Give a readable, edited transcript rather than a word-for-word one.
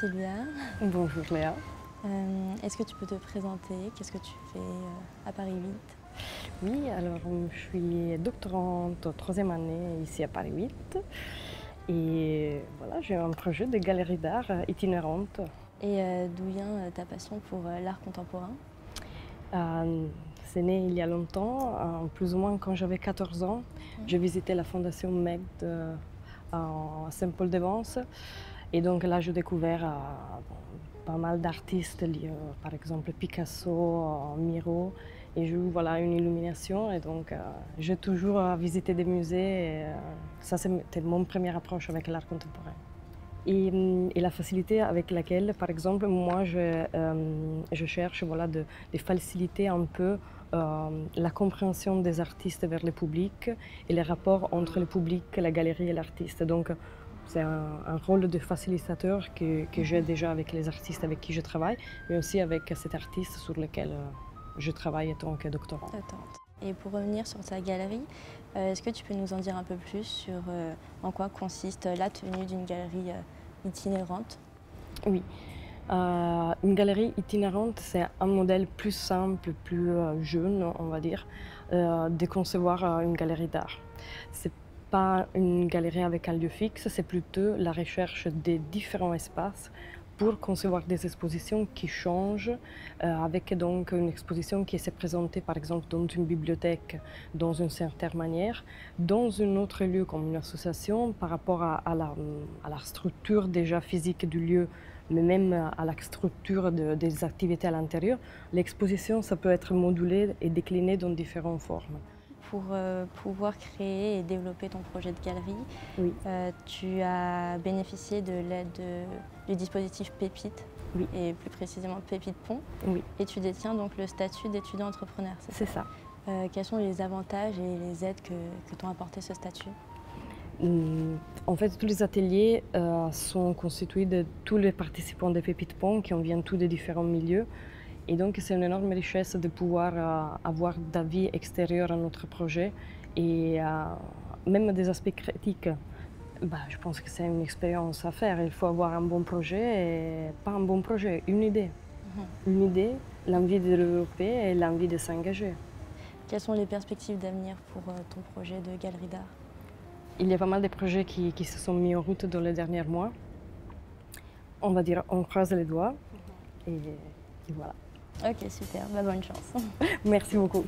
Sylvia. Bonjour Léa. Est-ce que tu peux te présenter? Qu'est-ce que tu fais à Paris 8? Oui, alors je suis doctorante en troisième année ici à Paris 8 et voilà, j'ai un projet de galerie d'art itinérante. Et d'où vient ta passion pour l'art contemporain? C'est né il y a longtemps, plus ou moins quand j'avais 14 ans. J'ai visité la fondation MEG à Saint-Paul-de-Vence et donc là j'ai découvert pas mal d'artistes, par exemple Picasso, Miro, et j'ai eu voilà, une illumination et donc j'ai toujours visité des musées et ça c'était mon première approche avec l'art contemporain. Et la facilité avec laquelle, par exemple, moi je cherche voilà, de faciliter un peu la compréhension des artistes vers le public et les rapports entre le public, la galerie et l'artiste. Donc c'est un rôle de facilitateur que j'ai déjà avec les artistes avec qui je travaille, mais aussi avec cet artiste sur lequel je travaille en tant que doctorant. Et pour revenir sur ta galerie, est-ce que tu peux nous en dire un peu plus sur en quoi consiste la tenue d'une galerie itinérante? Oui. Une galerie itinérante, c'est un modèle plus simple, plus jeune, on va dire, de concevoir une galerie d'art. C'est pas une galerie avec un lieu fixe, c'est plutôt la recherche des différents espaces pour concevoir des expositions qui changent, avec donc une exposition qui s'est présentée par exemple dans une bibliothèque dans une certaine manière, dans un autre lieu comme une association par rapport à la structure déjà physique du lieu, mais même à la structure des activités à l'intérieur. L'exposition, ça peut être modulé et décliné dans différentes formes. Pour pouvoir créer et développer ton projet de galerie, Oui. Tu as bénéficié de l'aide du dispositif Pépite, Oui. Et plus précisément Pépite Pont. Oui. Et tu détiens donc le statut d'étudiant entrepreneur, c'est ça? Quels sont les avantages et les aides que t'ont apporté ce statut? En fait, tous les ateliers sont constitués de tous les participants de Pépite Pont qui viennent tous des différents milieux. Et donc, c'est une énorme richesse de pouvoir avoir d'avis extérieurs à notre projet et même des aspects critiques. Je pense que c'est une expérience à faire. Il faut avoir un bon projet et pas un bon projet, une idée. Une idée, l'envie de développer et l'envie de s'engager. Quelles sont les perspectives d'avenir pour ton projet de galerie d'art? Il y a pas mal de projets qui se sont mis en route dans les derniers mois. On va dire, on croise les doigts et voilà. Ok, super, bonne chance. Merci beaucoup.